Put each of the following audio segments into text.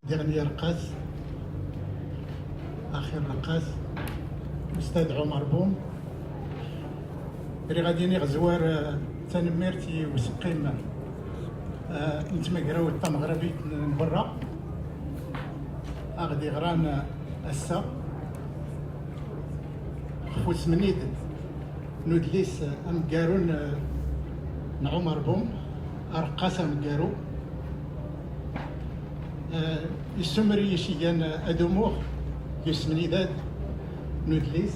dernier رقاص اخر رقاص الاستاذ عمر بوم اللي غادي نغزوار تنميرتي وسقيم نتمقراو التمغربي من برا غادي غران السا فوس منيد نودليس امكارون عمر بوم رقاص امكارو السمري يشيان ادموغ يسمنيداد نودليس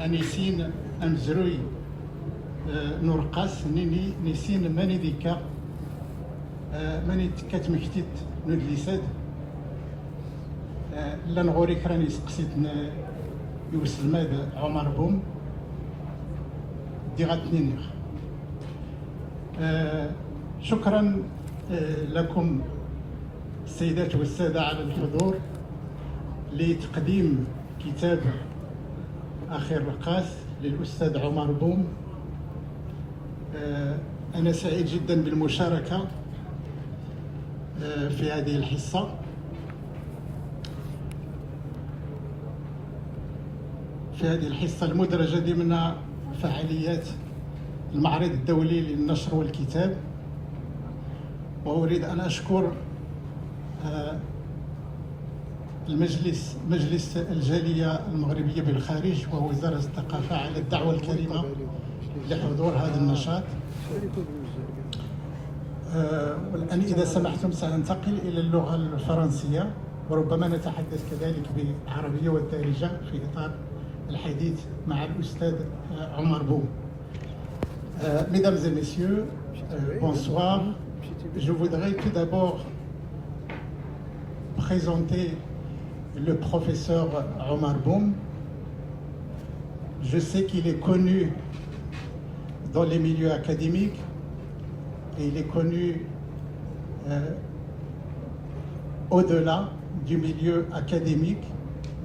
انيسين امزروي نورقاس نيني نسين ماني ديكا ماني تكات مكتيت نودليساد لا نغوري كراني سقسيت يوصل ماد عمر بوم دي غاتنينيغ شكرا لكم السيدات والسادة على الحضور لتقديم كتاب آخر رقاص للأستاذ عمر بوم. أنا سعيد جدا بالمشاركة في هذه الحصة. في هذه الحصة المدرجة ضمن فعاليات المعرض الدولي للنشر والكتاب، وأريد أن أشكر مجلس الجالية المغربية بالخارج ووزارة الثقافة على الدعوة الكريمة لحضور هذا النشاط. والآن إذا سمحتم سأنتقل إلى اللغة الفرنسية، وربما نتحدث كذلك بالعربية والدارجة في إطار الحديث مع الأستاذ عمر بوم. Mesdames et messieurs, bonsoir. Je voudrais tout d'abord présenter le professeur Omar Boum. Je sais qu'il est connu dans les milieux académiques et il est connu au-delà du milieu académique,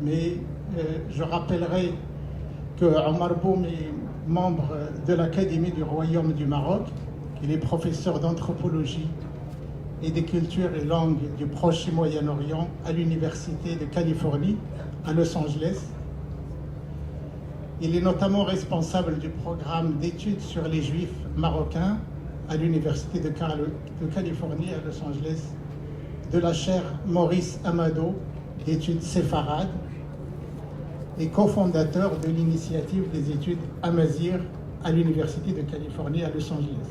mais je rappellerai que Omar Boum est membre de l'Académie du Royaume du Maroc, qu'il est professeur d'anthropologie et des cultures et langues du Proche et Moyen-Orient à l'Université de Californie à Los Angeles. Il est notamment responsable du programme d'études sur les Juifs marocains à l'Université de Californie à Los Angeles, de la chaire Maurice Amado d'études séfarades et cofondateur de l'initiative des études Amazir à l'Université de Californie à Los Angeles.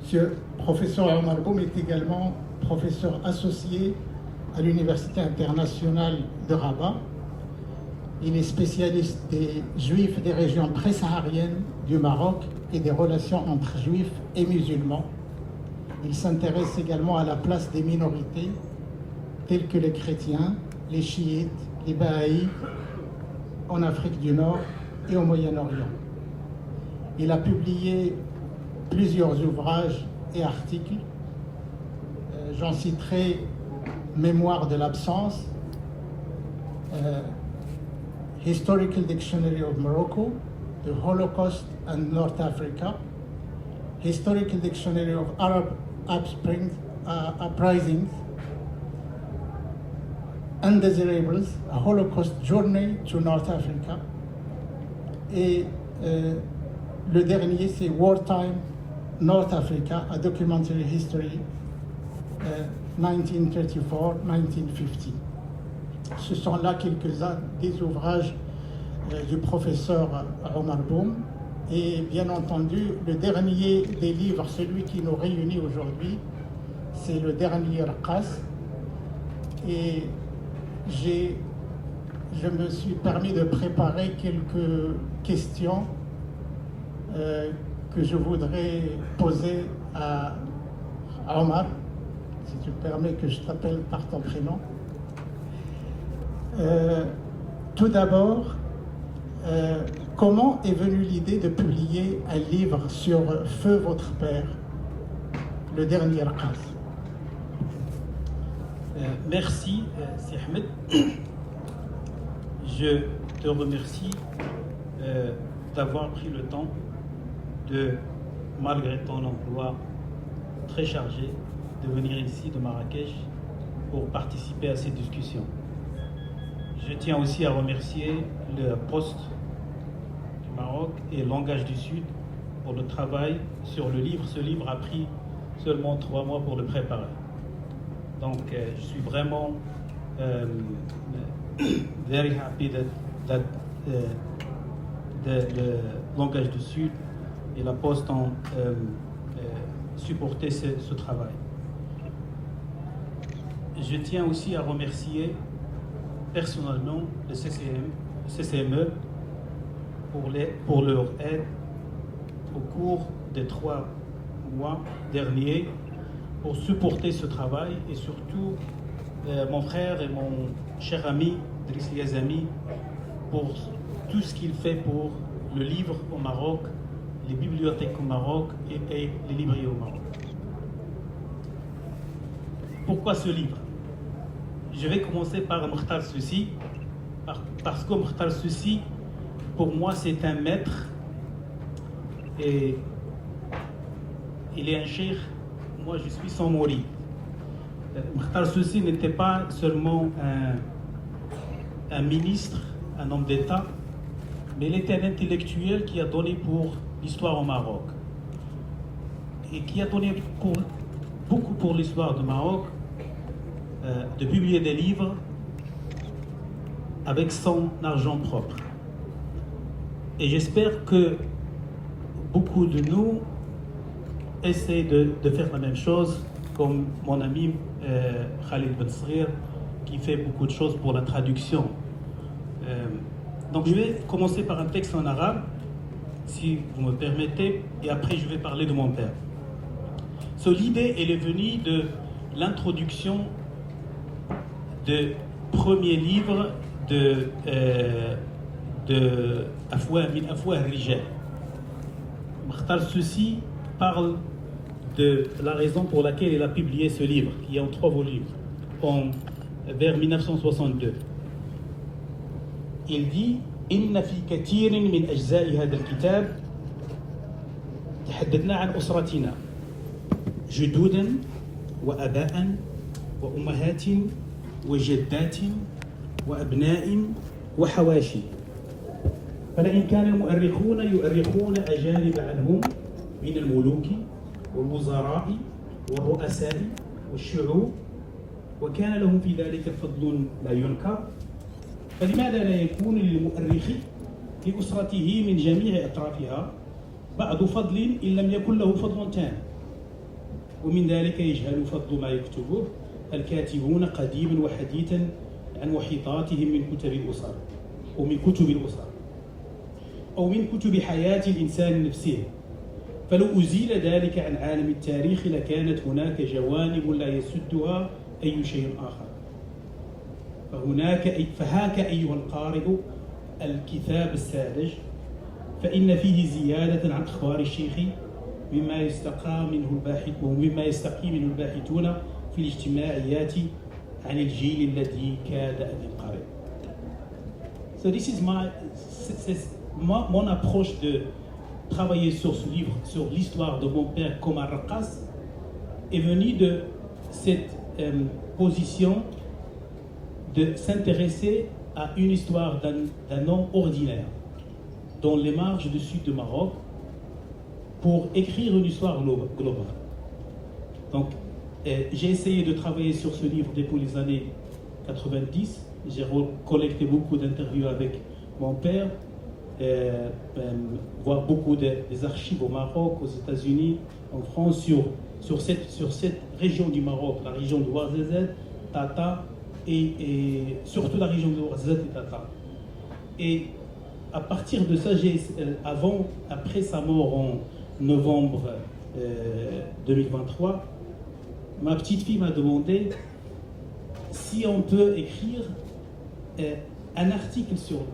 Monsieur professeur Omar Boum est également professeur associé à l'Université internationale de Rabat. Il est spécialiste des Juifs des régions pré-sahariennes du Maroc et des relations entre Juifs et musulmans. Il s'intéresse également à la place des minorités telles que les chrétiens, les chiites, les Bahaïs en Afrique du Nord et au Moyen-Orient. Il a publié plusieurs ouvrages et articles. J'en citerai Mémoire de l'absence, Historical Dictionary of Morocco, The Holocaust and North Africa, Historical Dictionary of Arab Uprisings, Undesirables, A Holocaust Journey to North Africa. Et le dernier, c'est Wartime North Africa, A Documentary History, 1934-1950. Ce sont là quelques-uns des ouvrages du professeur Omar Boum. Et bien entendu, le dernier des livres, celui qui nous réunit aujourd'hui, c'est le dernier Raqas. Et je me suis permis de préparer quelques questions que je voudrais poser à Omar, si tu permets que je t'appelle par ton prénom. Tout d'abord, comment est venue l'idée de publier un livre sur Feu votre père, le dernier Raqas? Merci, Si Ahmed. Je te remercie d'avoir pris le temps de, malgré ton emploi très chargé, de venir ici de Marrakech pour participer à cette discussion. Je tiens aussi à remercier le Poste du Maroc et Langage du Sud pour le travail sur le livre. Ce livre a pris seulement 3 mois pour le préparer. Donc, je suis vraiment very happy that le Langage du Sud et la Poste ont supporté ce travail. Je tiens aussi à remercier personnellement le CCME pour leur aide au cours des 3 mois derniers pour supporter ce travail et surtout mon frère et mon cher ami Driss Yazami pour tout ce qu'il fait pour le livre au Maroc, les bibliothèques au Maroc et les librairies au Maroc. Pourquoi ce livre? Je vais commencer par Mokhtar Soussi, parce que Mokhtar Soussi, pour moi, c'est un maître et il est un cheikh. Moi, je suis son mouride. Mokhtar Soussi n'était pas seulement un ministre, un homme d'État, mais il était un intellectuel qui a donné pour l'histoire au Maroc et qui a donné beaucoup pour l'histoire du Maroc, de publier des livres avec son argent propre. Et j'espère que beaucoup de nous essaient de faire la même chose, comme mon ami Khalid Ben Sghir, qui fait beaucoup de choses pour la traduction. Donc je vais commencer par un texte en arabe, si vous me permettez, et après je vais parler de mon père. L'idée, elle est venue de l'introduction du premier livre de Afwah min Afwah Rijal. Mokhtar Soussi parle de la raison pour laquelle il a publié ce livre, qui est en 3 volumes, vers 1962. Il dit: إن في كثير من أجزاء هذا الكتاب تحدثنا عن أسرتنا جدودا وأباء وأمهات وجدات وأبناء وحواشي، فلئن كان المؤرخون يؤرخون أجانب عنهم من الملوك والوزراء والرؤساء والشعوب وكان لهم في ذلك فضل لا ينكر، فلماذا لا يكون للمؤرخ لأسرته من جميع أطرافها بعض فضل إن لم يكن له فضل تام؟ ومن ذلك يجهل فضل ما يكتبه الكاتبون قديما وحديثا عن محيطاتهم من كتب الأسر ومن كتب الأسر أو من كتب حياة الإنسان نفسه، فلو أزيل ذلك عن عالم التاريخ لكانت هناك جوانب لا يسدها أي شيء آخر. فهاك أيها القارئ الكتاب الساذج، فإن فيه زيادة عن أخبار الشيخ مما يستقى منه الباحثون في الاجتماعيات عن الجيل الذي كاد أن ينقرض. So this is mon approche de travailler sur ce livre, sur l'histoire de mon père Komar Raqqas, est venue de cette position de s'intéresser à une histoire d'un homme ordinaire dans les marges du sud du Maroc pour écrire une histoire globale. Donc, j'ai essayé de travailler sur ce livre depuis les années 90. J'ai collecté beaucoup d'interviews avec mon père, voir beaucoup des archives au Maroc, aux États-Unis, en France, sur cette région du Maroc, la région de Ouarzazate, Tata, et surtout la région de Ouarzazate et Tata. Et à partir de ça, après sa mort en novembre 2023, ma petite fille m'a demandé si on peut écrire un article sur lui.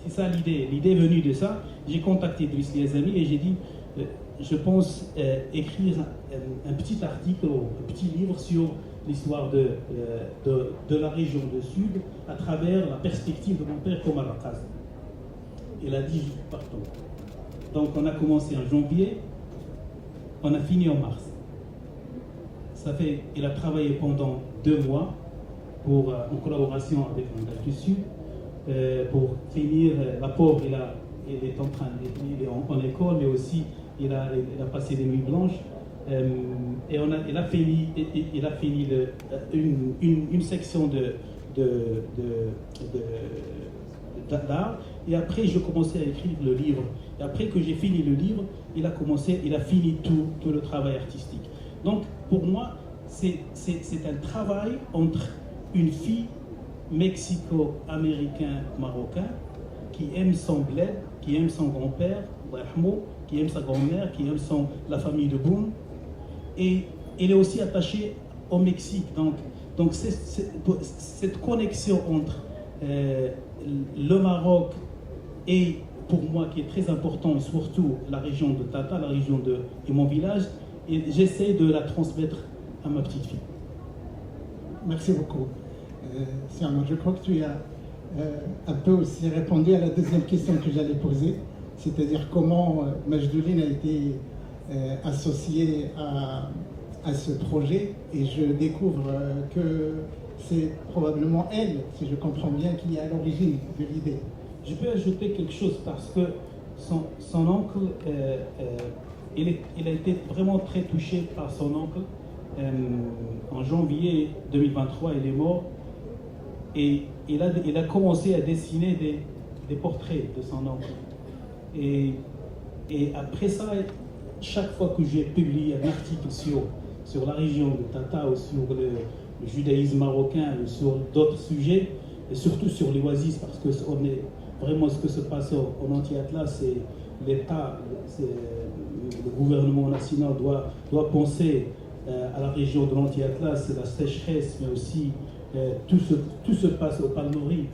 C'est ça l'idée. L'idée est venue de ça. J'ai contacté Driss Yazami et j'ai dit je pense écrire un petit article, un petit livre sur l'histoire de la région du Sud à travers la perspective de mon père Komar Raqqas. Il a dit partout. Donc on a commencé en janvier, on a fini en mars. il a travaillé pendant 2 mois en collaboration avec l'Angleterre du Sud pour finir. La pauvre, il est en école, mais aussi il a passé des nuits blanches. Et il a fini une section d'art, et après je commençais à écrire le livre. Et après que j'ai fini le livre, il a fini tout le travail artistique. Donc pour moi, c'est un travail entre une fille mexico-américain-marocain qui aime son bled, qui aime son grand-père, qui aime sa grand-mère, qui aime la famille de Boum, et il est aussi attaché au Mexique. Donc cette connexion entre le Maroc et, pour moi, qui est très important, surtout la région de Tata, la région de mon village, et j'essaie de la transmettre à ma petite fille. Merci beaucoup. Siama, je crois que tu as un peu aussi répondu à la deuxième question que j'allais poser, c'est-à-dire comment Majdouline a été associée à ce projet, et je découvre que c'est probablement elle, si je comprends bien, qui est à l'origine de l'idée. Je peux ajouter quelque chose parce que son oncle, il a été vraiment très touché par son oncle. En janvier 2023, il est mort, et il a commencé à dessiner des portraits de son oncle. Et après ça, chaque fois que j'ai publié un article sur la région de Tata ou sur le judaïsme marocain ou sur d'autres sujets, et surtout sur les oasis, parce que vraiment ce que se passe en Anti-Atlas, c'est l'État, le gouvernement national doit penser à la région de l'Anti-Atlas, c'est la sécheresse, mais aussi tout se passe au Palmori.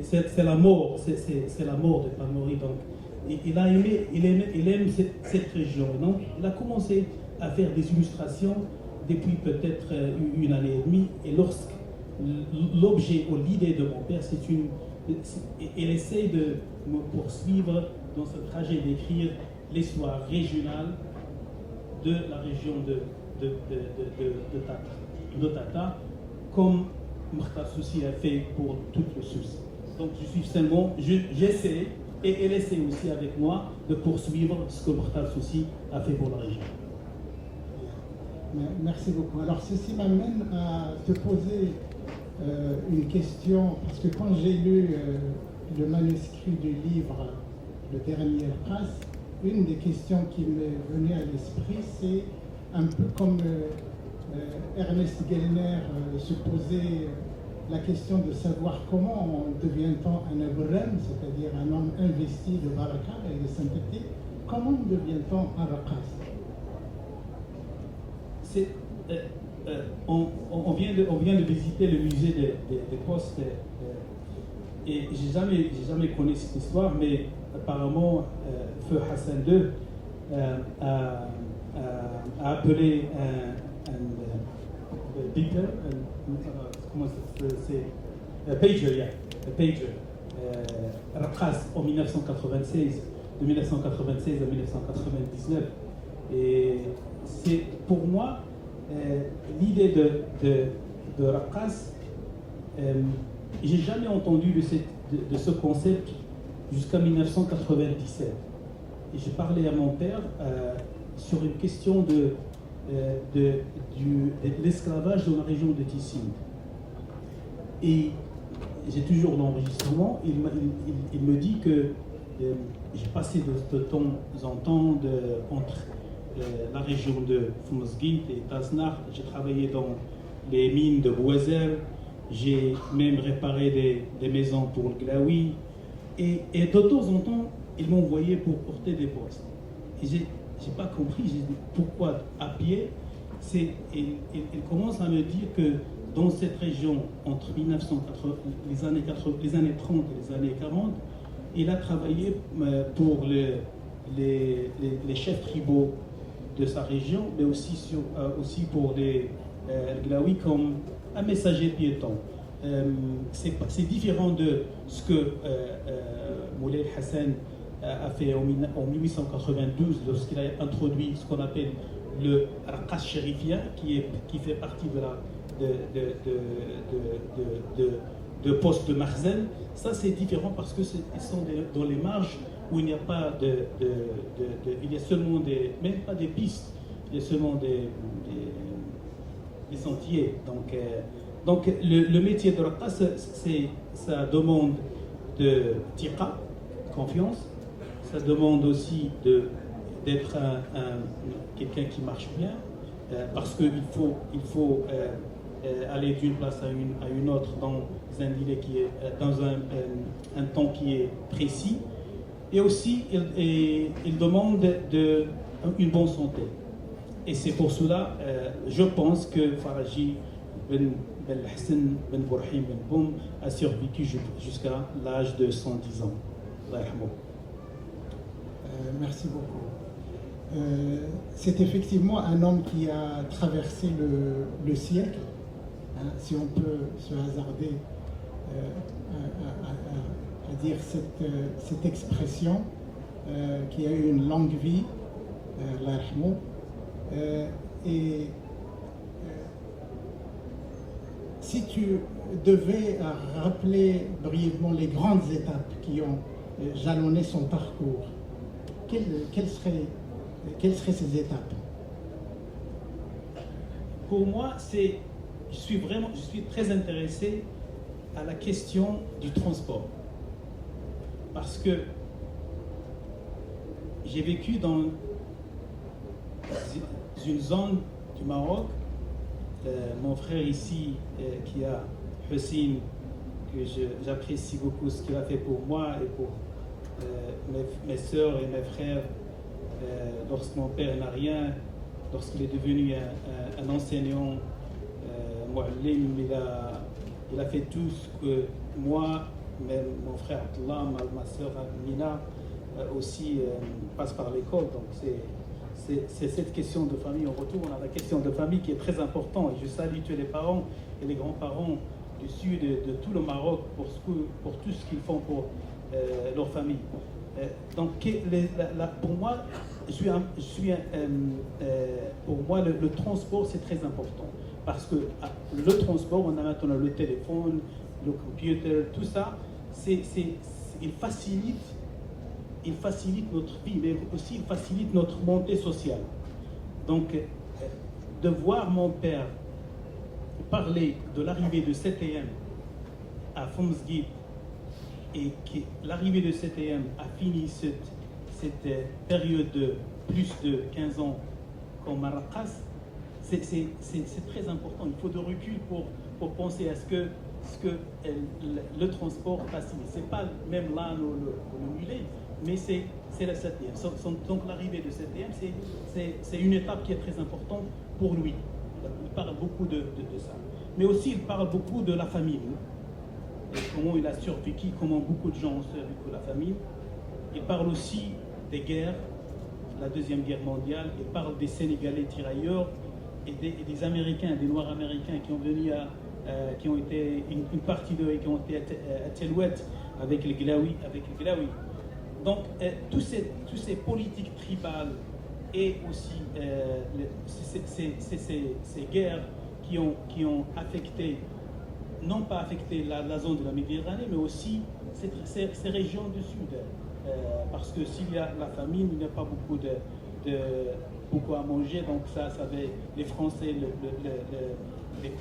C'est la mort, c'est la mort de Palmori. Donc il aime cette région. Donc il a commencé à faire des illustrations depuis peut-être 1 année et demie, et lorsque l'objet ou l'idée de mon père, il essaie de me poursuivre dans ce trajet d'écrire l'histoire régionale de la région de Tata, comme Mokhtar Soussi a fait pour toute le Sousse. Donc j'essaie, et elle essaie aussi avec moi de poursuivre ce que Mokhtar Soussi a fait pour la région. Merci beaucoup. Alors ceci m'amène à te poser une question, parce que quand j'ai lu le manuscrit du livre Le Dernier Prince, une des questions qui m'est venue à l'esprit, c'est un peu comme Ernest Gellner se posait la question de savoir comment devient-on un Abraham, c'est-à-dire un homme investi de baraka et de sainteté, comment devient-on un Raqas? On vient de visiter le musée des postes, et j'ai jamais connu cette histoire, mais apparemment Feu Hassan II a appelé un beater, comment c'est, pager, Raqas en 1996, de 1996 à 1999, et c'est pour moi l'idée de Raqas. J'ai jamais entendu de ce concept jusqu'à 1997. Et j'ai parlé à mon père sur une question de l'esclavage dans la région de Tissim. Et j'ai toujours l'enregistrement. Il me dit que j'ai passé de temps en temps entre la région de Foumosguit et Taznart. J'ai travaillé dans les mines de Bouazel. J'ai même réparé des maisons pour le Glaoui. Et de temps en temps, ils m'envoyaient pour porter des postes. Et j'ai pas compris, j'ai dit pourquoi à pied. Il commence à me dire que dans cette région, entre les années 30 et les années 40, il a travaillé pour les chefs tribaux de sa région, mais aussi pour les Glaoui comme un messager piéton. C'est différent de ce que Moulay Hassan a fait en 1892 lorsqu'il a introduit ce qu'on appelle le Raqas Sharifia qui fait partie de poste de Marzel. Ça c'est différent parce que ils sont dans les marges où il n'y a pas il y a seulement même pas des pistes, il y a seulement des sentiers. Donc le métier de Raqas, ça demande de tiqa, confiance, ça demande aussi d'être quelqu'un qui marche bien, parce qu'il faut aller d'une place à une autre dans un délai dans un temps qui est précis, et aussi il demande une bonne santé. Et c'est pour cela, je pense que Faraji Ben Hassan Ben Bourhim Ben Boum a survécu jusqu'à l'âge de 110 ans. Merci beaucoup. C'est effectivement un homme qui a traversé le siècle, hein, si on peut se hasarder à dire cette expression, qui a eu une longue vie, et si tu devais rappeler brièvement les grandes étapes qui ont jalonné son parcours, quelles seraient ces étapes? Pour moi, je suis très intéressé à la question du transport. Parce que j'ai vécu dans une zone du Maroc. Mon frère ici, qui a Hussein, que j'apprécie beaucoup ce qu'il a fait pour moi et pour mes soeurs et mes frères, lorsque mon père n'a rien, lorsqu'il est devenu un enseignant, il a fait tout ce que moi, même mon frère Abdullah, ma soeur Mina aussi passe par l'école. Donc c'est cette question de famille. On retourne à la question de famille qui est très importante. Et je salue tous les parents et les grands-parents du sud de tout le Maroc pour tout ce qu'ils font pour leur famille. Donc pour moi, pour moi le transport c'est très important. Parce que le transport, on a maintenant le téléphone, le computer, tout ça, il facilite notre vie, mais aussi il facilite notre montée sociale. Donc, de voir mon père parler de l'arrivée de CTM à Fomsgui et que l'arrivée de CTM a fini cette période de plus de 15 ans comme Marrakech, c'est très important. Il faut de recul pour penser à ce que le transport facilite. Ce n'est pas même l'âne ou le mulet, mais c'est la CTM. Donc l'arrivée de CTM, c'est une étape qui est très importante pour lui. Il parle beaucoup de ça. Mais aussi, il parle beaucoup de la famille. Et comment il a survécu, comment beaucoup de gens ont survécu la famille. Il parle aussi des guerres, la Deuxième Guerre mondiale. Il parle des Sénégalais tirailleurs et des Américains, des Noirs américains qui ont été, une partie d'eux qui ont été à Telouet avec les Glaouis. Donc, tous ces politiques tribales et aussi ces guerres qui ont affecté, non pas affecté la zone de la Méditerranée, mais aussi ces régions du sud. Parce que s'il y a la famine, il n'y a pas beaucoup à manger, donc ça avait les Français, le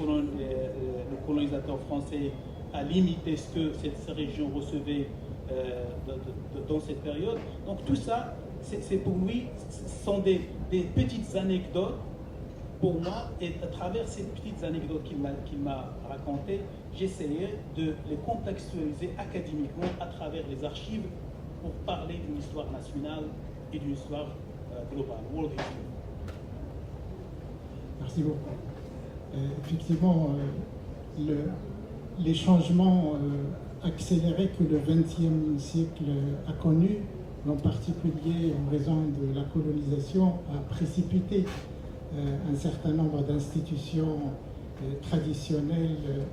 colonisateur français a limité ce que ces régions recevaient dans cette période. Donc tout ça, c'est pour lui, ce sont des petites anecdotes pour moi, et à travers ces petites anecdotes qu'il m'a racontées, j'essayais de les contextualiser académiquement à travers les archives pour parler d'une histoire nationale et d'une histoire globale, world history. Merci beaucoup. Effectivement, les changements accélérés que le XXe siècle a connus, en particulier en raison de la colonisation, a précipité un certain nombre d'institutions traditionnelles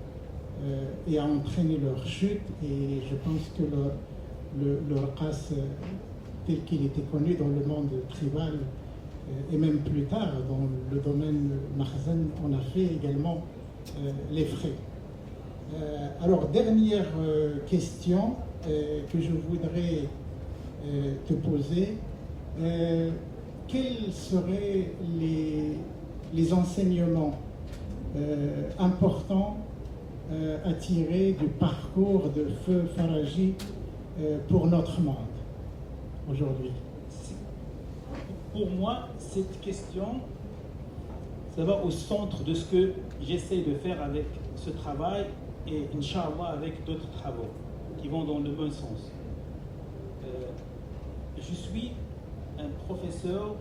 et a entraîné leur chute. Et je pense que le Raqas tel qu'il était connu dans le monde tribal et même plus tard, dans le domaine Makhzen, on a fait également les frais. Alors, dernière question que je voudrais te poser. Quels seraient les enseignements importants à tirer du parcours de Feu Faraji pour notre monde aujourd'hui? Pour moi, cette question, ça va au centre de ce que j'essaie de faire avec ce travail et, Inch'Allah, avec d'autres travaux qui vont dans le bon sens. Je suis un professeur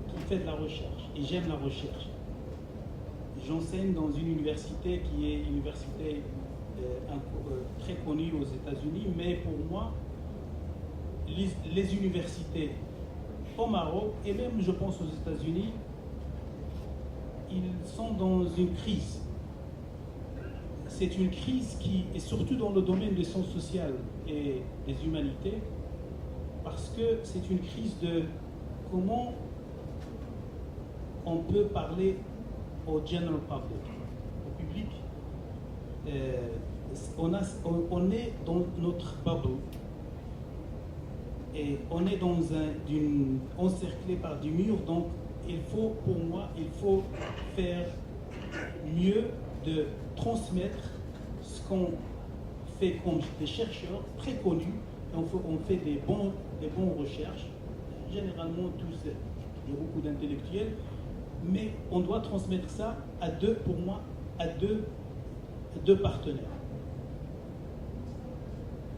qui fait de la recherche et j'aime la recherche. J'enseigne dans une université qui est une université très connue aux États-Unis, mais pour moi, les universités au Maroc et même, je pense, aux États-Unis, ils sont dans une crise. C'est une crise qui est surtout dans le domaine des sciences sociales et des humanités, parce que c'est une crise de comment on peut parler au general public, au public. On est dans notre bubble et on est encerclé par des murs, donc pour moi, il faut faire mieux de transmettre ce qu'on fait comme des chercheurs très connus. On fait des bonnes recherches, généralement tous, il y a beaucoup d'intellectuels, mais on doit transmettre ça pour moi, à deux partenaires.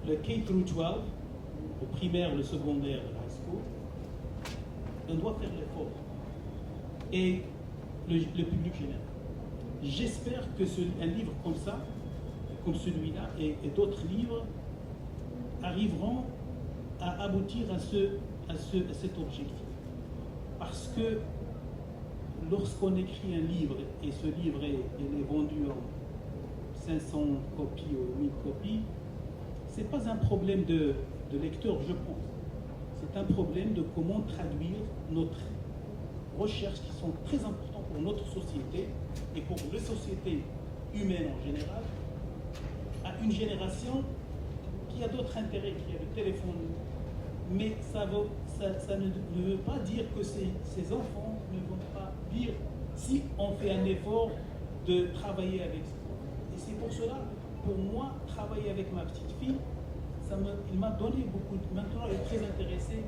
Le K-12, le primaire, le secondaire, le high school, on doit faire l'effort. Et le public général. J'espère que un livre comme ça, comme celui-là, et d'autres livres, arriveront à aboutir à cet objectif. Parce que lorsqu'on écrit un livre, et ce livre il est vendu en 500 copies ou 1000 copies, ce n'est pas un problème de lecteur, je pense. C'est un problème de comment traduire notre recherches qui sont très importantes pour notre société et pour les sociétés humaines en général, à une génération qui a d'autres intérêts, qui a le téléphone. Mais ça ne veut pas dire que ces enfants ne vont pas lire si on fait un effort de travailler avec ça. Et c'est pour cela, pour moi, travailler avec ma petite fille, il m'a donné beaucoup. Maintenant, elle est très intéressée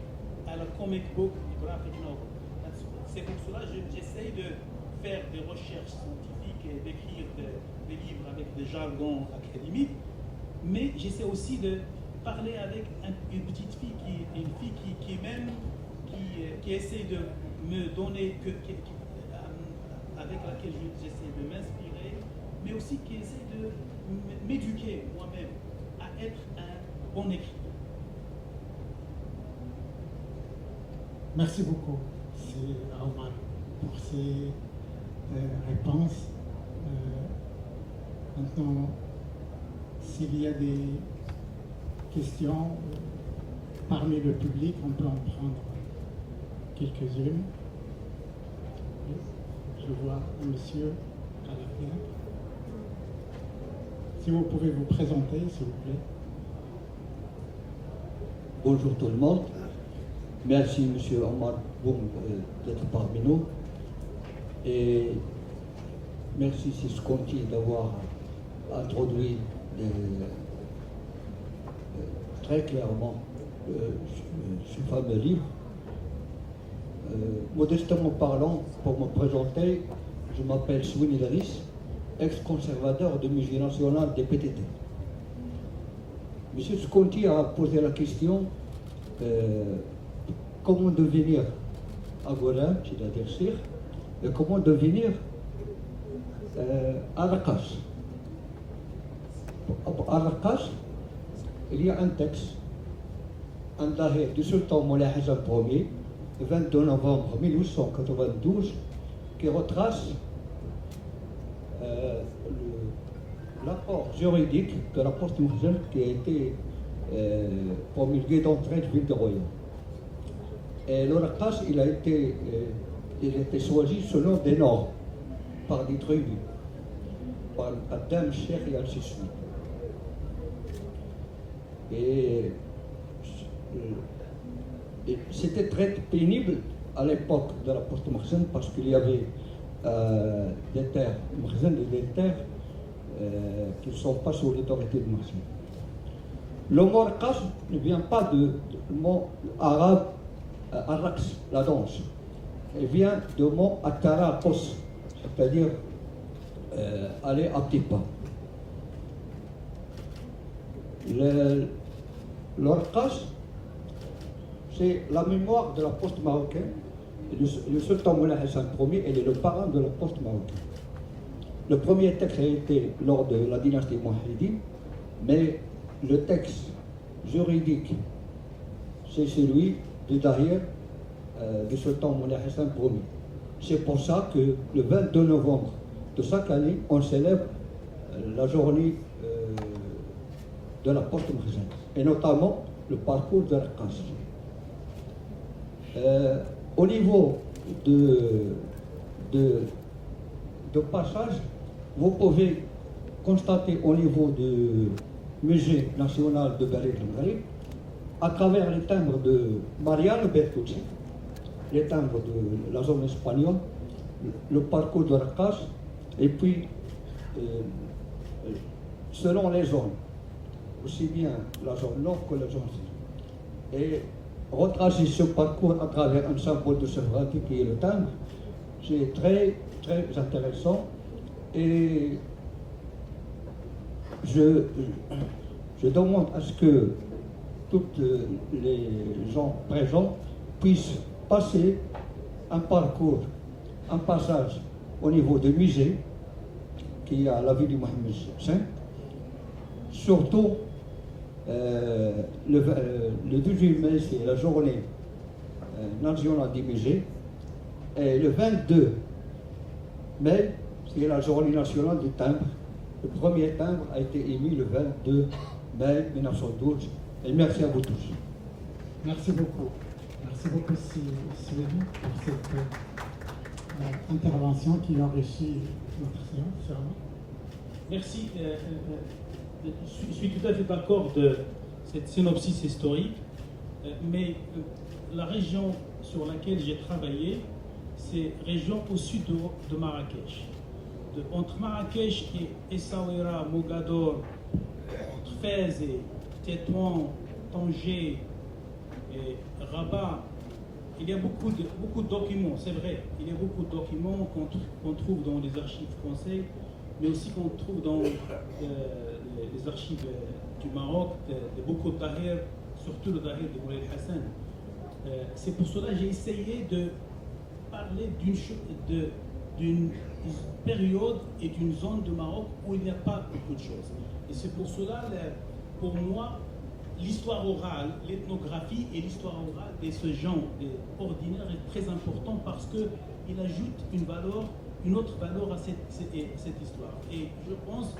à la comic book, graphic novel. C'est pour cela que j'essaye de faire des recherches scientifiques et d'écrire des livres avec des jargons académiques, mais j'essaie aussi de parler avec une petite fille qui essaie de me donner, avec laquelle j'essaie de m'inspirer, mais aussi qui essaie de m'éduquer moi-même à être un bon écrivain. Merci beaucoup. C'est Omar pour ces réponses. Maintenant, s'il y a des questions parmi le public, on peut en prendre quelques-unes. Je vois un monsieur à la fenêtre. Si vous pouvez vous présenter, s'il vous plaît. Bonjour tout le monde. Merci Monsieur Omar Boum d'être parmi nous. Et merci Sisconti d'avoir introduit très clairement ce fameux livre. Modestement parlant, pour me présenter, je m'appelle Swin Idriss, ex-conservateur du musée national des PTT. Monsieur Sconti a posé la question comment devenir Agolin, c'est-à-dire Sir, et comment devenir Arakash. Arakash, il y a un texte, un daher du sultan Moulay Hassan Ier, le 22 novembre 1892, qui retrace l'apport juridique de la Poste Mourgel qui a été promulgué dans 13 villes de royaume. Et le Raqas, il a été ils étaient choisis selon des normes, par des tribus, par Adam, Cheikh et ainsi de suite. Et c'était très pénible à l'époque de la poste Makhzen parce qu'il y avait des terres, Makhzen et des terres qui ne sont pas sous l'autorité de Makhzen. Le mot Raqas ne vient pas du mot arabe Arraqs, la danse. Il vient du mot Ataraqos, c'est-à-dire aller à petits pas. Le Raqas, c'est la mémoire de la poste marocaine. Le sultan Moulay Hassan Ier, il est le parrain de la poste marocaine. Le premier texte a été lors de la dynastie Mouahidine, mais le texte juridique, c'est celui de derrière du sultan Moulay Hassan Ier. C'est pour ça que le 22 novembre de chaque année, on célèbre la journée de la poste Makhzen, et notamment le parcours de Raqas. Au niveau de passage, vous pouvez constater au niveau du musée national de Berlin, à travers les timbres de Mariano Bertucci, les timbres de la zone espagnole, le parcours de Raqas, et puis selon les zones, aussi bien la zone nord que la zone sud. Et retracer ce parcours à travers un symbole de souveraineté qui est le timbre, c'est très très intéressant, et je demande à ce que tous les gens présents puissent passer un parcours, un passage au niveau du musée qui est à la ville de Mohamed V. Surtout le 18 mai, c'est la journée nationale du musée, et le 22 mai, c'est la journée nationale du timbre. Le premier timbre a été émis le 22 mai 1912. Et merci à vous tous. Merci beaucoup. Merci beaucoup, Sylvie, pour cette intervention qui enrichit notre séance. Merci. Je suis tout à fait d'accord de cette synopsis historique, mais la région sur laquelle j'ai travaillé, c'est région au sud de Marrakech. Entre Marrakech et Essaouira, Mogador, entre Fès et Tétouan, Tanger et Rabat, il y a beaucoup de documents, c'est vrai. Il y a beaucoup de documents qu'on trouve dans les archives françaises, mais aussi qu'on trouve dans les archives du Maroc, de beaucoup de Tahrir, surtout le Tahrir de Moulay Hassan. C'est pour cela que j'ai essayé de parler d'une période et d'une zone de Maroc où il n'y a pas beaucoup de choses. Et c'est pour cela, pour moi, l'histoire orale, l'ethnographie et l'histoire orale de ce genre ordinaire est très important parce qu'il ajoute une autre valeur à cette histoire. Et je pense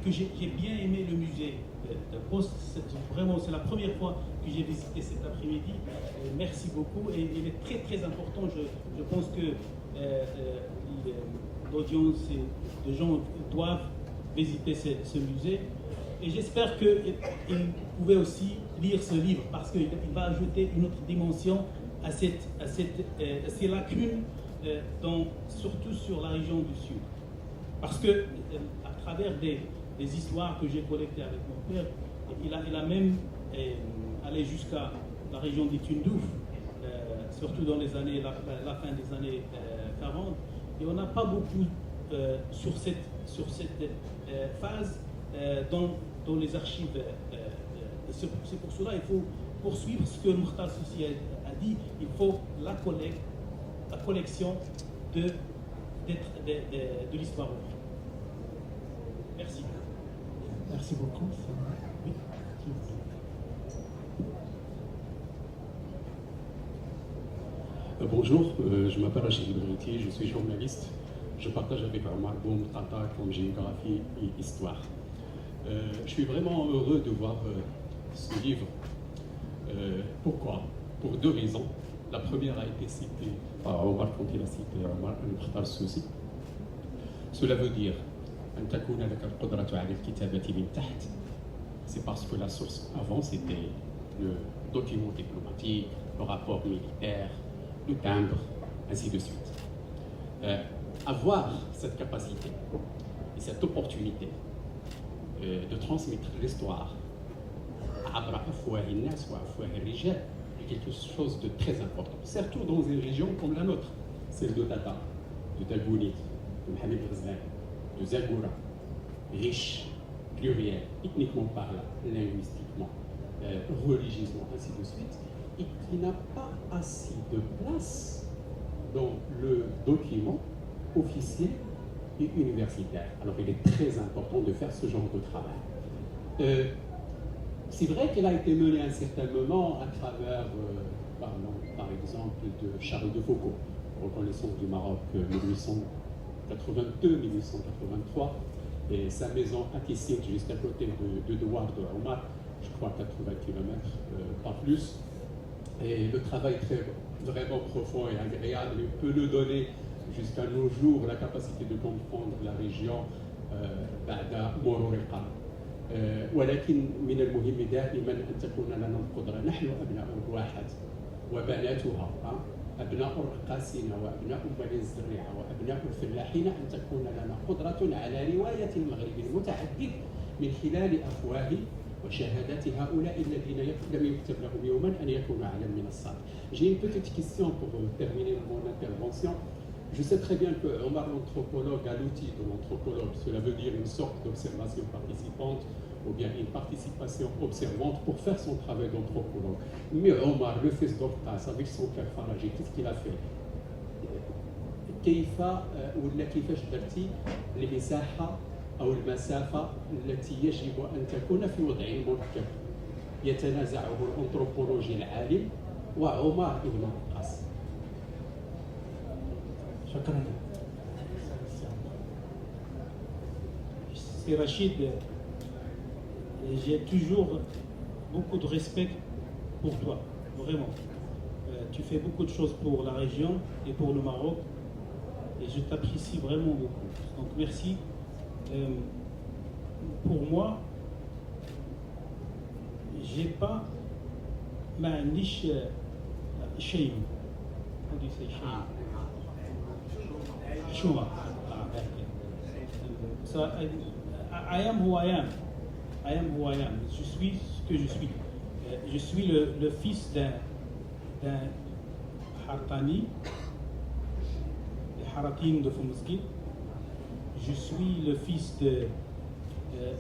que j'ai bien aimé le musée de Poste. Vraiment, c'est la première fois que j'ai visité cet après-midi. Merci beaucoup. Et il est très très important. Je pense que l'audience et les gens doivent visiter ce musée. Et j'espère qu'ils pouvaient aussi lire ce livre parce qu'il va ajouter une autre dimension à ces lacunes, surtout sur la région du Sud. Parce que à travers des histoires que j'ai collectées avec mon père, il a même allé jusqu'à la région du Tindouf, surtout dans les années, la fin des années 40. Et on n'a pas beaucoup sur cette phase dans les archives. C'est pour cela qu'il faut poursuivre ce que Mokhtar Soussi a dit. Il faut la collection de l'histoire. Merci. Merci beaucoup. Oui. Bonjour, je m'appelle Rachid Ibrahiti, je suis journaliste. Je partage avec Omar Boum Tata comme géographie et histoire. Je suis vraiment heureux de voir ce livre. Pourquoi? Pour deux raisons. La première a été citée par Omar quand il a cité Omar al-Mukhtar Soussi. Cela veut dire أن تكون لك القدرة على الكتابة من تحت. C'est parce que la source avant c'était le document diplomatique, le rapport militaire, le timbre, ainsi de suite. Avoir cette capacité et cette opportunité de transmettre l'histoire عبر أفواه الناس وأفواه الرجال est quelque chose de très important, surtout dans une région comme la nôtre, celle de Tata, de Talbounit, de Mohamed Ghazali, de Zagora, riche, pluriel, ethniquement parlant, linguistiquement, religieusement, ainsi de suite, et qui n'a pas assez de place dans le document officiel et universitaire. Alors il est très important de faire ce genre de travail. C'est vrai qu'elle a été menée à un certain moment à travers, par exemple, de Charles de Foucault, reconnaissance du Maroc 1882-1883, et sa maison à Tissit, juste à côté de Douar de Omar, je crois 80 km, pas plus. Et le travail vraiment profond et agréable peut nous donner jusqu'à nos jours la capacité de comprendre la région بعد مرور القرن. ولكن من المهم دائما أن تكون لنا القدرة، نحن أبناء الواحد وبناتها، أبناء الرقاصين وأبناء بني الزريعة وأبناء الفلاحين، أن تكون لنا قدرة على رواية المغرب المتعدد من خلال أفواه وشهادات هؤلاء الذين لم يكتب لهم يوما أن يكونوا على من الصاد. J'ai une petite question pour terminer mon intervention. Je sais très bien que Omar l'anthropologue a l'outil de l'anthropologue, cela veut dire une sorte d'observation participante ou bien une participation observante pour faire son travail d'anthropologue. Mais Omar, le fils d'Ortas, avec son père Faraji, qu'est-ce qu'il a fait? كيفاش درتي المساحة أو المسافة التي يجب أن تكون في وضع مركب يتنازعه الأنثروبولوجي العالم وعمر بن القاس. شكرا. C'est Rachid. J'ai toujours beaucoup de respect pour toi, vraiment. Tu fais beaucoup de choses pour la région et pour le Maroc, et je t'apprécie vraiment beaucoup. Donc merci. Pour moi, j'ai pas ma niche shame. How do you say shame? Shuma. So I am who I am. I am who I am. Je suis ce que je suis. Je suis le fils d'un Hartani, des Haratim de Foumouskin. Je suis le fils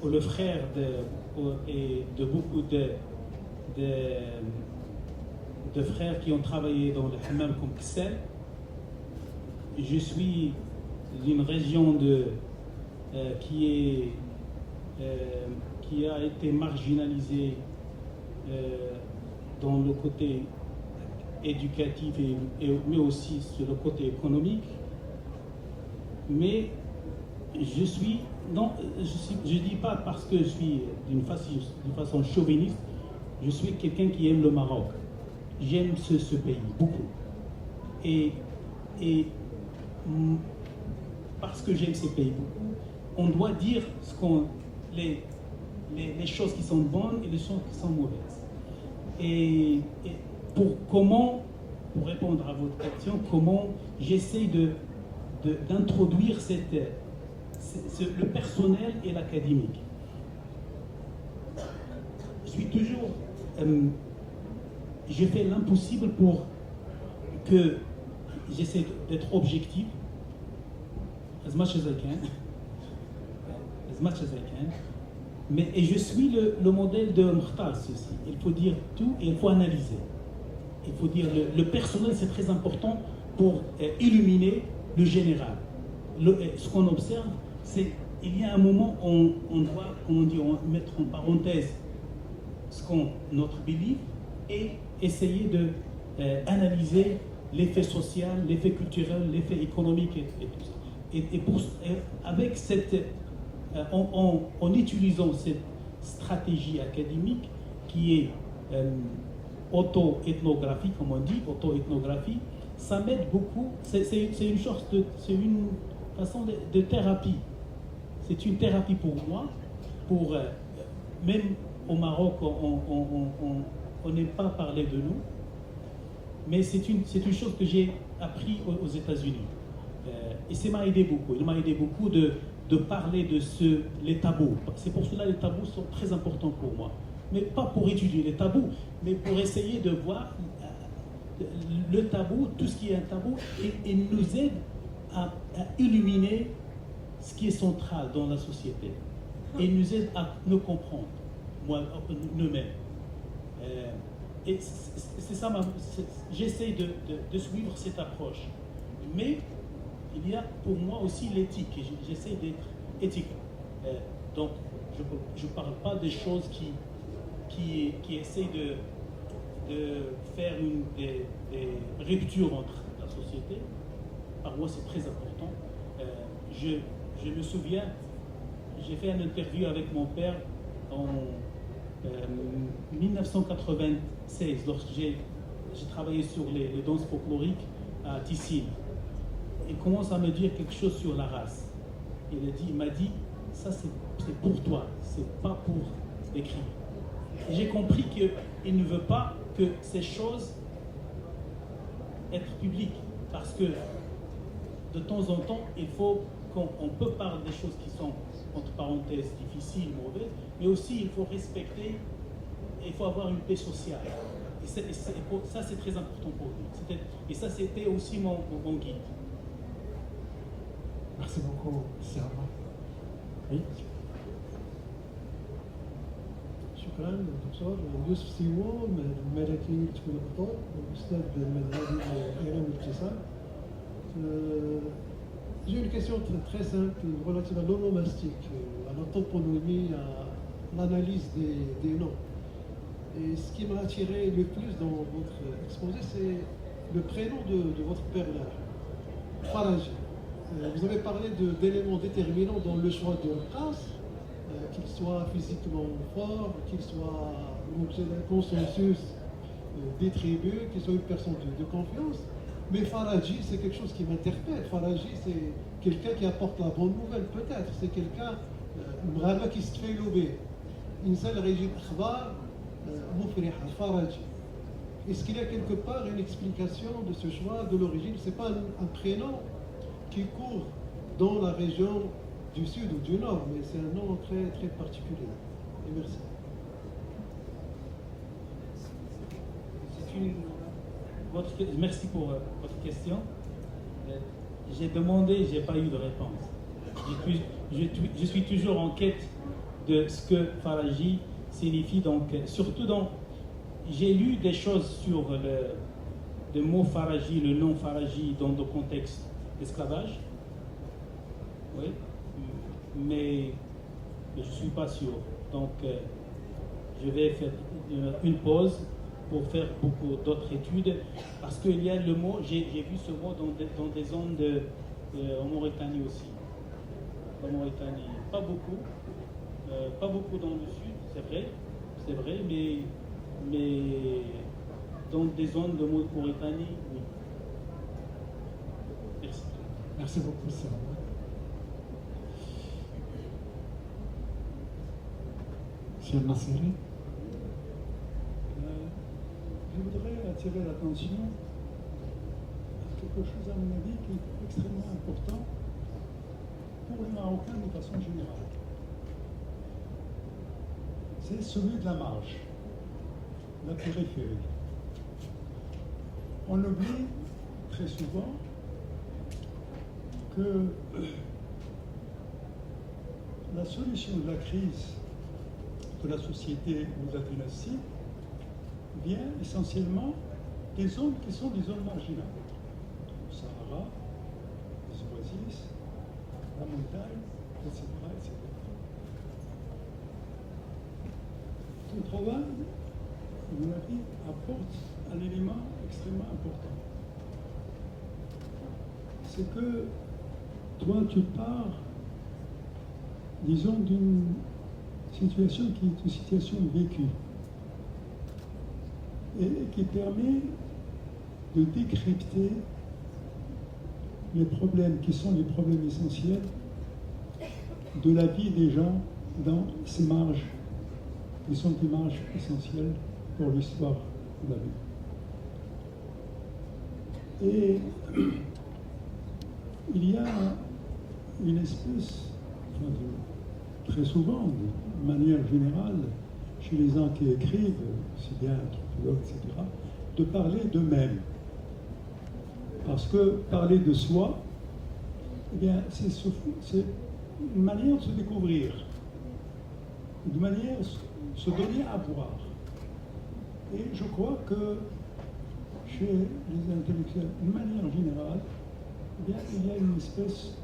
ou le frère de beaucoup de frères qui ont travaillé dans le hammam comme Kessel. Je suis d'une région qui a été marginalisée dans le côté éducatif mais aussi sur le côté économique. Mais je dis pas parce que je suis d'une façon chauviniste, je suis quelqu'un qui aime le Maroc. J'aime ce pays beaucoup. Et parce que j'aime ce pays beaucoup, on doit dire les choses qui sont bonnes et les choses qui sont mauvaises. Et pour répondre à votre question, comment j'essaie d'introduire le personnel et l'académique. Je fais l'impossible pour que j'essaie d'être objectif as much as I can. Et je suis le modèle de Mukhtar aussi. Il faut dire tout et il faut analyser. Il faut dire le personnel, c'est très important pour illuminer le général. Ce qu'on observe, c'est il y a un moment où on doit, comment dire, mettre en parenthèse notre belief et essayer d'analyser l'effet social, l'effet culturel, l'effet économique et tout ça. Avec en utilisant cette stratégie académique qui est auto-ethnographie, comme on dit, auto-ethnographie, ça m'aide beaucoup. C'est une façon de thérapie. C'est une thérapie pour moi. Même au Maroc, on n'aime pas parler de nous, mais c'est une chose que j'ai appris aux États-Unis. Et ça m'a aidé beaucoup. Il m'a aidé beaucoup de parler de les tabous. C'est pour cela que les tabous sont très importants pour moi. Mais pas pour étudier les tabous, mais pour essayer de voir le tabou, tout ce qui est un tabou, et nous aide à illuminer ce qui est central dans la société. Et nous aide à nous comprendre, nous-mêmes. Et c'est ça, j'essaie de suivre cette approche. Mais il y a pour moi aussi l'éthique, et j'essaie d'être éthique. Donc, je ne parle pas des choses qui essayent de faire des ruptures entre la société. Par moi, c'est très important. Je me souviens, j'ai fait une interview avec mon père en 1996, lorsque j'ai travaillé sur les danses folkloriques à Tissine. Il commence à me dire quelque chose sur la race. Il m'a dit, ça c'est pour toi, c'est pas pour écrire. Et j'ai compris qu'il ne veut pas que ces choses être publiques, parce que de temps en temps, il faut qu'on peut parler des choses qui sont, entre parenthèses, difficiles, mauvaises, mais aussi il faut respecter, il faut avoir une paix sociale. Et ça, c'est très important pour lui. Et ça, c'était aussi mon guide. Merci beaucoup, Serva. Oui. شكرا دكتور يوسف سيوم الملكي تكون الخطوط والاستاذ بالمذهبي الاعلام والاقتصاد. J'ai une question très simple relative à l'onomastique, à la toponymie, à l'analyse des noms. Et ce qui m'a attiré le plus dans votre exposé, c'est le prénom de votre père-là, Faraji. Vous avez parlé d'éléments déterminants dans le choix de race, qu'il soit physiquement fort, qu'il soit l'objet d'un consensus des tribus, qu'il soit une personne de confiance. Mais Faraji, c'est quelque chose qui m'interpelle. Faraji, c'est quelqu'un qui apporte la bonne nouvelle, peut-être. C'est quelqu'un qui se fait louer. إنسان اللي يجيب أخبار مفرحة Faraji. Est-ce qu'il y a quelque part une explication de ce choix, de l'origine? Ce n'est pas un prénom qui court dans la région du sud ou du nord, mais c'est un nom très, très particulier. Et merci. Merci pour votre question. J'ai demandé, je n'ai pas eu de réponse. Je suis toujours en quête de ce que Faraji signifie. Donc, surtout j'ai lu des choses sur le mot Faraji, le nom Faraji dans le contexte d'esclavage. Oui. Mais je ne suis pas sûr. Donc, je vais faire une pause pour faire beaucoup d'autres études, parce qu'il y a le mot, j'ai vu ce mot dans des zones en Mauritanie aussi. En Mauritanie, pas beaucoup dans le sud, c'est vrai, mais dans des zones de Mauritanie, oui. Merci. Merci beaucoup, Serva. Monsieur Nassiri. Je voudrais attirer l'attention à quelque chose, à mon avis, qui est extrêmement important pour les Marocains de façon générale. C'est celui de la marge, la périphérie. On oublie très souvent que la solution de la crise de la société ou de la dynastie vient essentiellement des zones qui sont des zones marginales. Le Sahara, les oasis, la montagne, etc. etc. Contrabande, à mon avis, apporte un élément extrêmement important. C'est que toi, tu pars, disons, d'une situation qui est une situation vécue. et qui permet de décrypter les problèmes qui sont les problèmes essentiels de la vie des gens dans ces marges, qui sont des marges essentielles pour l'histoire de la vie. Et il y a une espèce, très souvent, de manière générale, chez les gens qui écrivent, aussi bien anthropologues, etc., de parler d'eux-mêmes. Parce que parler de soi, eh bien, c'est une manière de se découvrir, de manière de se donner à voir. Et je crois que chez les intellectuels, d'une manière générale, eh bien, il y a une espèce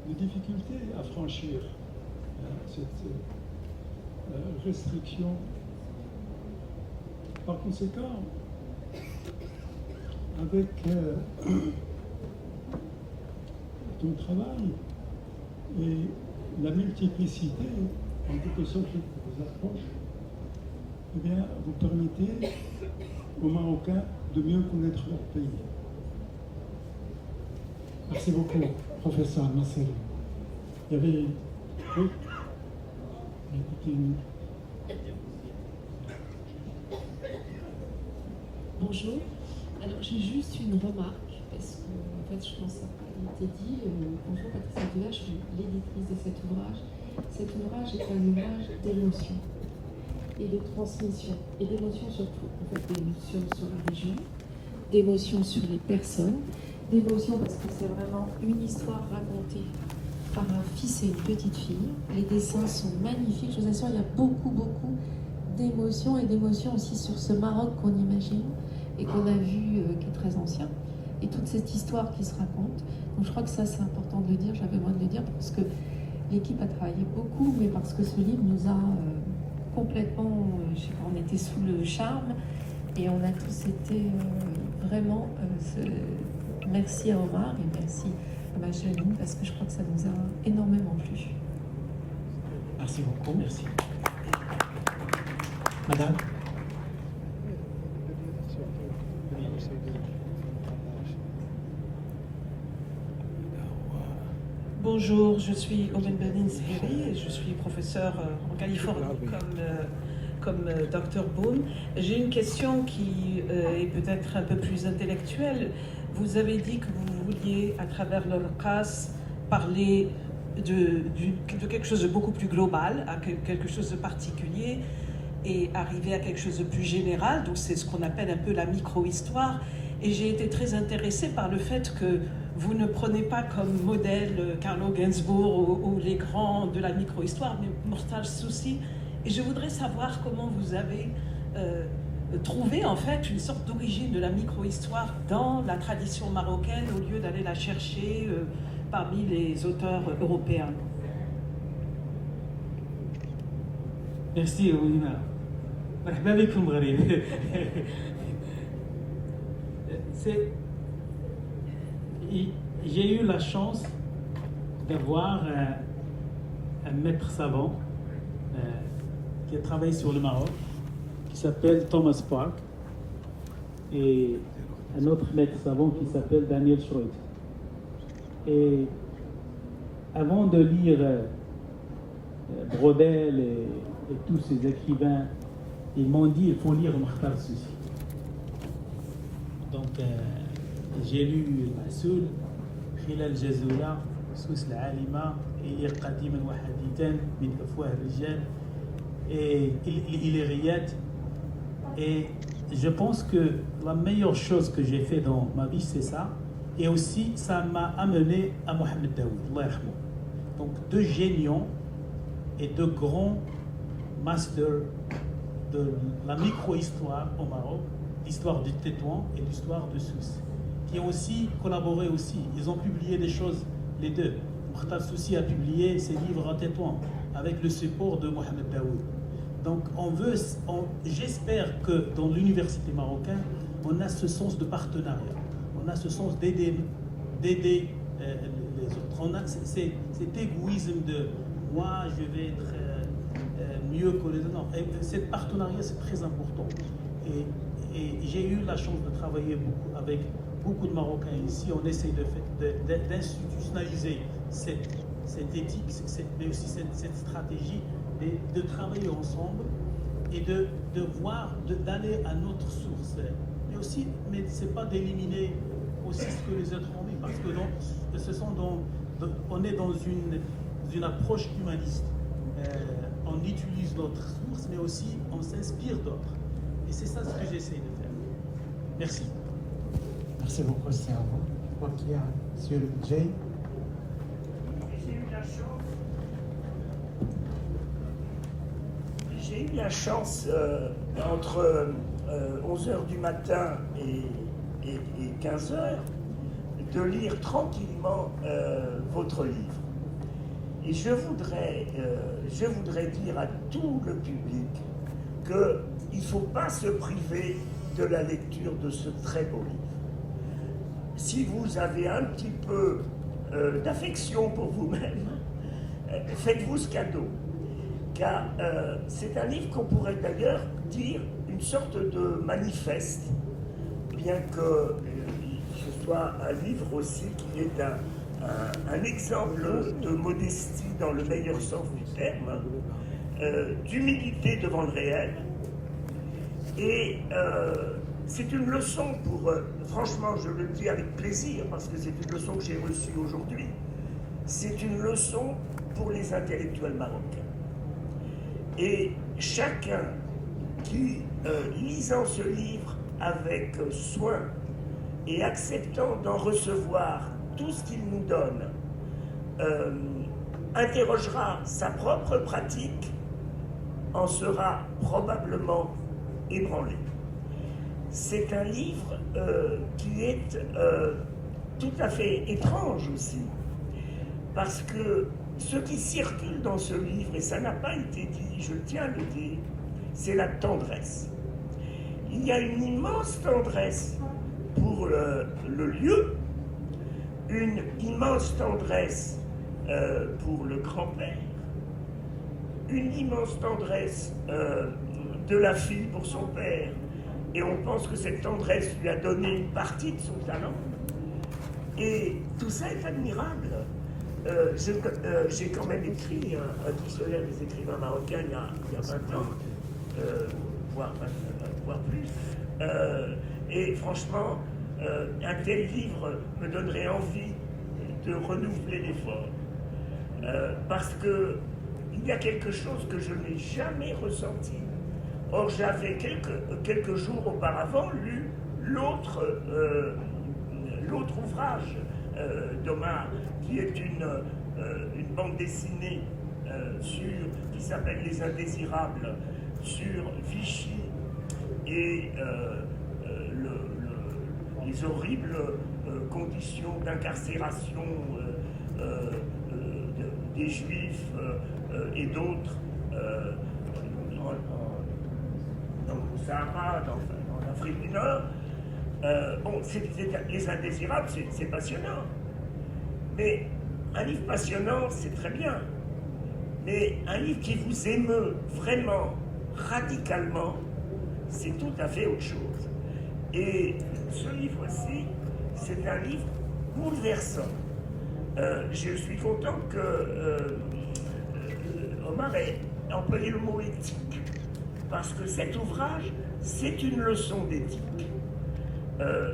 de difficulté à franchir cette restriction. Par conséquent, avec ton travail et la multiplicité, en quelque sorte, de vos approches, eh bien, vous permettez aux Marocains de mieux connaître leur pays. Merci beaucoup, professeur Nasseri. Il y avait... Oui. Écoutez, bonjour. Alors j'ai juste une remarque, parce que en fait je pense que ça a été dit. Bonjour Patricia Dula, je suis l'éditrice de cet ouvrage. Cet ouvrage est un ouvrage d'émotion et de transmission, et d'émotion surtout, en fait d'émotion sur la région, d'émotion sur les personnes, d'émotion parce que c'est vraiment une histoire racontée par un fils et une petite fille. Les dessins sont magnifiques, je vous assure, il y a beaucoup d'émotions et d'émotions aussi sur ce Maroc qu'on imagine et qu'on a vu, qui est très ancien, et toute cette histoire qui se raconte. Donc je crois que ça c'est important de le dire, j'avais besoin de le dire parce que l'équipe a travaillé beaucoup, mais parce que ce livre nous a complètement, je sais pas, on était sous le charme et on a tous été vraiment, merci à Omar et merci à ma Janine parce que je crois que ça nous a énormément plu. Merci beaucoup, merci. Madame. Bonjour, je suis Owen Berdin-Seheri et je suis professeur en Californie comme Dr Boom. J'ai une question qui est peut-être un peu plus intellectuelle. Vous avez dit que vous vouliez, à travers le RCAS, parler de quelque chose de beaucoup plus global, à quelque chose de particulier, et arriver à quelque chose de plus général. Donc c'est ce qu'on appelle un peu la micro-histoire. Et j'ai été très intéressée par le fait que vous ne prenez pas comme modèle Carlo Ginzburg ou les grands de la micro-histoire, mais Mortal Souci. Et je voudrais savoir comment vous avez trouvé en fait une sorte d'origine de la micro-histoire dans la tradition marocaine au lieu d'aller la chercher parmi les auteurs européens. Merci, Oulina. مرحبا بكم مغرب. J'ai eu la chance d'avoir un maître savant qui a travaillé sur le Maroc, qui s'appelle Thomas Park, et un autre maître savant qui s'appelle Daniel Schroeder. Et avant de lire Brodel et tous ces écrivains, ils m'ont dit il faut lire Mokhtar Sousi. Donc j'ai lu Mahsoul, خلال الجزولة، سوس العالمة، إلي قديما وحديثا من أفواه الرجال et Illyriade. Et je pense que la meilleure chose que j'ai fait dans ma vie c'est ça. Et aussi ça m'a amené à Mohamed Daoud, Allah yarhamou. Donc deux géniaux et deux grands masters de la micro-histoire au Maroc, l'histoire du Tétouan et l'histoire de Sousse, qui ont aussi collaboré aussi. Ils ont publié des choses, les deux. Mokhtar Sousi a publié ses livres en Tétouan avec le support de Mohamed Daoud. Donc j'espère que dans l'université marocaine, on a ce sens de partenariat, on a ce sens d'aider les autres. On a cet égoïsme de moi je vais être mieux que les autres. Non, cet partenariat c'est très important. Et Et j'ai eu la chance de travailler avec beaucoup de Marocains ici. On essaie d'institutionnaliser cette éthique, mais aussi cette stratégie de travailler ensemble et de voir, d'aller à notre source. Mais ce n'est pas d'éliminer aussi ce que les autres ont mis, parce que on est dans une approche humaniste. On utilise notre source, mais aussi on s'inspire d'autres. Et c'est ça ce que j'essaie de faire. Merci. Merci beaucoup, c'est à vous. Je crois qu'il y a M. Jay. J'ai eu la chance entre 11h du matin et 15h de lire tranquillement votre livre. Et je voudrais dire à tout le public qu'il ne faut pas se priver de la lecture de ce très beau livre. Si vous avez un petit peu d'affection pour vous-même, faites-vous ce cadeau. Car c'est un livre qu'on pourrait d'ailleurs dire une sorte de manifeste, bien que ce soit un livre aussi qui est un exemple de modestie dans le meilleur sens du terme, d'humilité devant le réel. Et c'est une leçon pour, franchement je le dis avec plaisir, parce que c'est une leçon que j'ai reçue aujourd'hui, c'est une leçon pour les intellectuels marocains. Et chacun qui, lisant ce livre avec soin et acceptant d'en recevoir tout ce qu'il nous donne, interrogera sa propre pratique, en sera probablement ébranlé. C'est un livre qui est tout à fait étrange aussi, parce que ce qui circule dans ce livre, et ça n'a pas été dit, je tiens à le dire, c'est la tendresse. Il y a une immense tendresse pour le lieu, une immense tendresse pour le grand-père, une immense tendresse de la fille pour son père, et on pense que cette tendresse lui a donné une partie de son talent. Et tout ça est admirable. J'ai quand même écrit un dictionnaire des écrivains marocains il y a 20 ans, voire plus. Et franchement, un tel livre me donnerait envie de renouveler l'effort. Parce qu'il y a quelque chose que je n'ai jamais ressenti. Or, j'avais quelques jours auparavant lu l'autre ouvrage d'Omar, qui est une bande dessinée qui s'appelle Les Indésirables, sur Vichy et les horribles conditions d'incarcération des Juifs et d'autres dans le Sahara, en Afrique du Nord. Les Indésirables, c'est passionnant. Mais un livre passionnant, c'est très bien. Mais un livre qui vous émeut vraiment, radicalement, c'est tout à fait autre chose. Et ce livre-ci, c'est un livre bouleversant. Je suis content que Omar ait employé le mot éthique, parce que cet ouvrage, c'est une leçon d'éthique.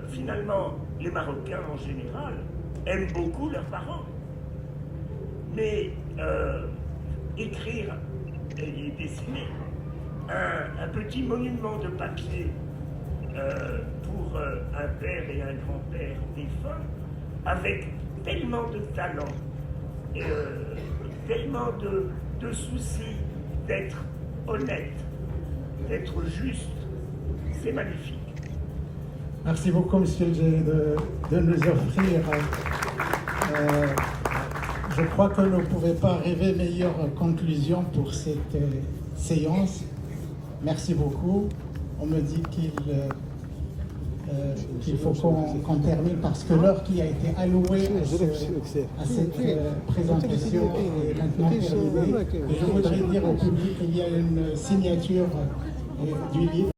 Finalement, les Marocains en général aiment beaucoup leurs parents. Mais écrire et dessiner un petit monument de papier pour un père et un grand-père défunts, avec tellement de talent, tellement de soucis d'être honnête, d'être juste, c'est magnifique. Merci beaucoup, Monsieur Jay, de nous offrir. Je crois que nous ne pouvons pas arriver à meilleure conclusion pour cette séance. Merci beaucoup. On me dit qu'il faut qu'on termine parce que l'heure qui a été allouée à cette présentation est maintenant terminée. Et je voudrais dire au public qu'il y a une signature du livre.